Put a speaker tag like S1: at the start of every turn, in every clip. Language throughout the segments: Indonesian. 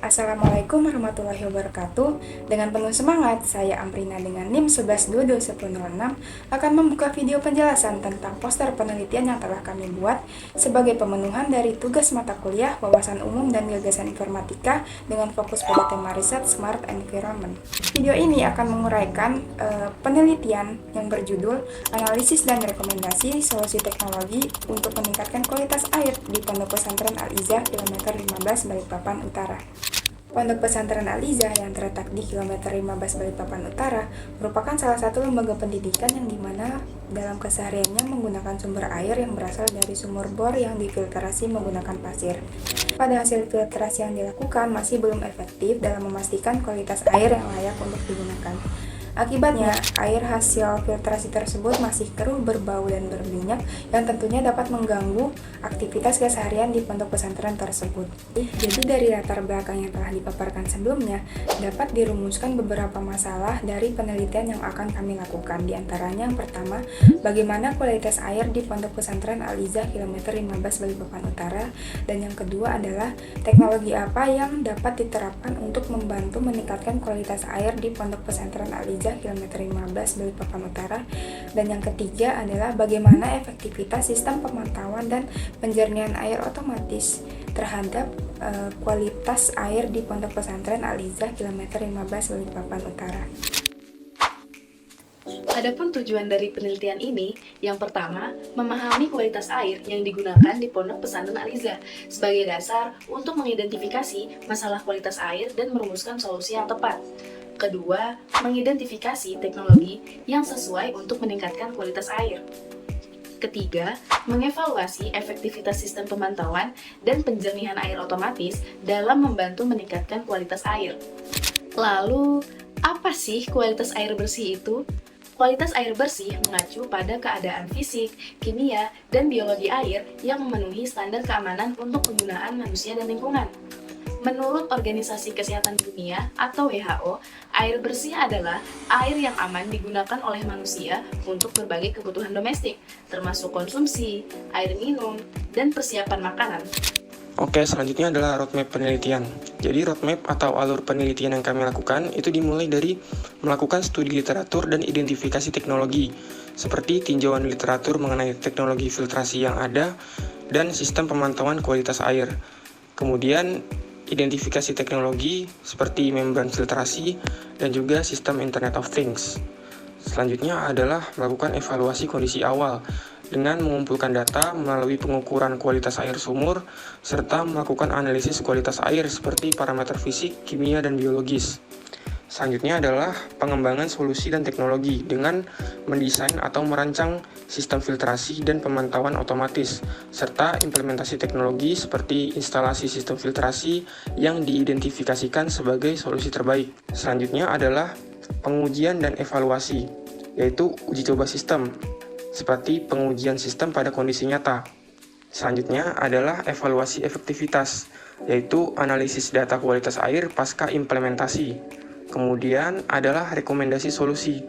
S1: Assalamualaikum warahmatullahi wabarakatuh. Dengan penuh semangat, saya Amrina dengan NIM 11221006 akan membuka video penjelasan tentang poster penelitian yang telah kami buat sebagai pemenuhan dari tugas mata kuliah Wawasan Umum dan Gagasan Informatika dengan fokus pada tema riset Smart Environment. Video ini akan menguraikan penelitian yang berjudul Analisis dan Rekomendasi Solusi Teknologi untuk Meningkatkan Kualitas Air di Pondok Pesantren Al-Izzah kilometer 15 Balikpapan Utara. Pondok Pesantren Al-Izzah yang terletak di kilometer 15 Balikpapan Utara merupakan salah satu lembaga pendidikan yang dimana dalam kesehariannya menggunakan sumber air yang berasal dari sumur bor yang difiltrasi menggunakan pasir. Pada hasil filtrasi yang dilakukan masih belum efektif dalam memastikan kualitas air yang layak untuk digunakan. Akibatnya, air hasil filtrasi tersebut masih keruh, berbau, dan berminyak yang tentunya dapat mengganggu aktivitas keseharian di pondok pesantren tersebut. Jadi dari latar belakang yang telah dipaparkan sebelumnya, dapat dirumuskan beberapa masalah dari penelitian yang akan kami lakukan. Di antaranya yang pertama, bagaimana kualitas air di pondok pesantren Al-Izzah kilometer 15 Balikpapan Utara, dan yang kedua adalah teknologi apa yang dapat diterapkan untuk membantu meningkatkan kualitas air di pondok pesantren Al-Izzah kilometer 15 Balikpapan Utara, dan yang ketiga adalah bagaimana efektivitas sistem pemantauan dan penjernihan air otomatis terhadap kualitas air di pondok pesantren Al-Izzah kilometer 15 Balikpapan Utara.
S2: Adapun tujuan dari penelitian ini, yang pertama, memahami kualitas air yang digunakan di Pondok Pesantren Al-Izzah sebagai dasar untuk mengidentifikasi masalah kualitas air dan merumuskan solusi yang tepat. Kedua, mengidentifikasi teknologi yang sesuai untuk meningkatkan kualitas air. Ketiga, mengevaluasi efektivitas sistem pemantauan dan penjernihan air otomatis dalam membantu meningkatkan kualitas air. Lalu, apa sih kualitas air bersih itu? Kualitas air bersih mengacu pada keadaan fisik, kimia, dan biologi air yang memenuhi standar keamanan untuk penggunaan manusia dan lingkungan. Menurut Organisasi Kesehatan Dunia atau WHO, air bersih adalah air yang aman digunakan oleh manusia untuk berbagai kebutuhan domestik, termasuk konsumsi, air minum, dan persiapan makanan.
S3: Oke, selanjutnya adalah roadmap penelitian. Jadi roadmap atau alur penelitian yang kami lakukan itu dimulai dari melakukan studi literatur dan identifikasi teknologi, seperti tinjauan literatur mengenai teknologi filtrasi yang ada dan sistem pemantauan kualitas air. Kemudian identifikasi teknologi seperti membran filtrasi dan juga sistem Internet of Things. Selanjutnya adalah melakukan evaluasi kondisi awal dengan mengumpulkan data melalui pengukuran kualitas air sumur serta melakukan analisis kualitas air seperti parameter fisik, kimia, dan biologis. Selanjutnya adalah pengembangan solusi dan teknologi dengan mendesain atau merancang sistem filtrasi dan pemantauan otomatis, serta implementasi teknologi seperti instalasi sistem filtrasi yang diidentifikasikan sebagai solusi terbaik. Selanjutnya adalah pengujian dan evaluasi, yaitu uji coba sistem, seperti pengujian sistem pada kondisi nyata. Selanjutnya adalah evaluasi efektivitas, yaitu analisis data kualitas air pasca implementasi. Kemudian adalah rekomendasi solusi,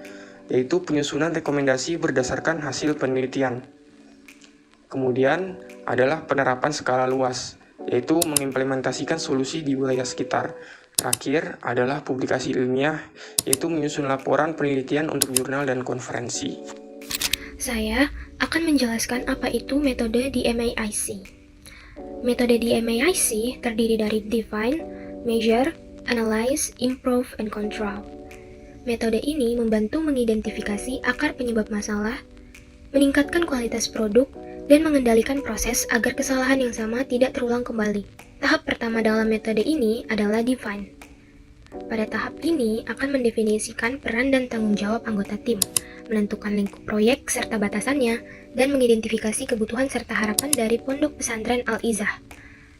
S3: yaitu penyusunan rekomendasi berdasarkan hasil penelitian. Kemudian adalah penerapan skala luas, yaitu mengimplementasikan solusi di wilayah sekitar. Terakhir adalah publikasi ilmiah, yaitu menyusun laporan penelitian untuk jurnal dan konferensi.
S4: Saya akan menjelaskan apa itu metode DMAIC. Metode DMAIC terdiri dari Define, Measure, Analyze, Improve, and Control. Metode ini membantu mengidentifikasi akar penyebab masalah, meningkatkan kualitas produk, dan mengendalikan proses agar kesalahan yang sama tidak terulang kembali. Tahap pertama dalam metode ini adalah Define. Pada tahap ini akan mendefinisikan peran dan tanggung jawab anggota tim, menentukan lingkup proyek serta batasannya, dan mengidentifikasi kebutuhan serta harapan dari Pondok Pesantren Al-Izzah.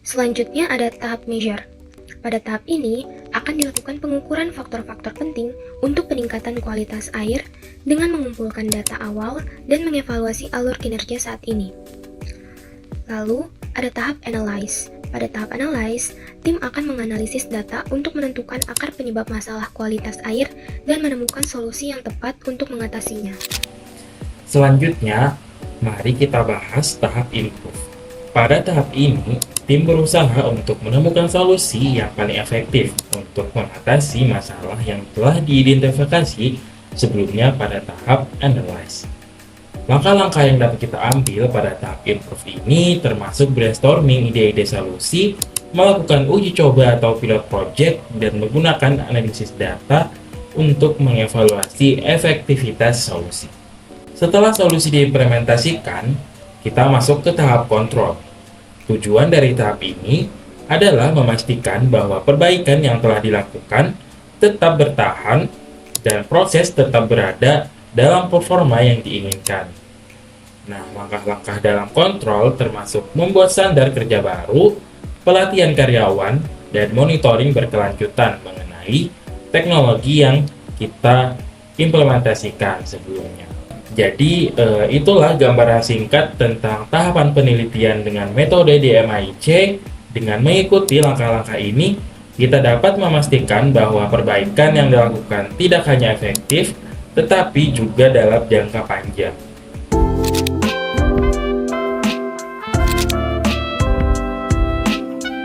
S4: Selanjutnya ada tahap Measure. Pada tahap ini akan dilakukan pengukuran faktor-faktor penting untuk peningkatan kualitas air dengan mengumpulkan data awal dan mengevaluasi alur kinerja saat ini. Lalu, ada tahap Analyze. Pada tahap Analyze, tim akan menganalisis data untuk menentukan akar penyebab masalah kualitas air dan menemukan solusi yang tepat untuk mengatasinya.
S5: Selanjutnya, mari kita bahas tahap Improve. Pada tahap ini, tim berusaha untuk menemukan solusi yang paling efektif untuk mengatasi masalah yang telah diidentifikasi sebelumnya pada tahap analyze. Langkah-langkah yang dapat kita ambil pada tahap improve ini termasuk brainstorming ide-ide solusi, melakukan uji coba atau pilot project, dan menggunakan analisis data untuk mengevaluasi efektivitas solusi. Setelah solusi diimplementasikan, kita masuk ke tahap kontrol. Tujuan dari tahap ini adalah memastikan bahwa perbaikan yang telah dilakukan tetap bertahan dan proses tetap berada dalam performa yang diinginkan. Nah, langkah-langkah dalam kontrol termasuk membuat standar kerja baru, pelatihan karyawan, dan monitoring berkelanjutan mengenai teknologi yang kita implementasikan sebelumnya. Jadi, itulah gambaran singkat tentang tahapan penelitian dengan metode DMAIC. Dengan mengikuti langkah-langkah ini, kita dapat memastikan bahwa perbaikan yang dilakukan tidak hanya efektif, tetapi juga dalam jangka panjang.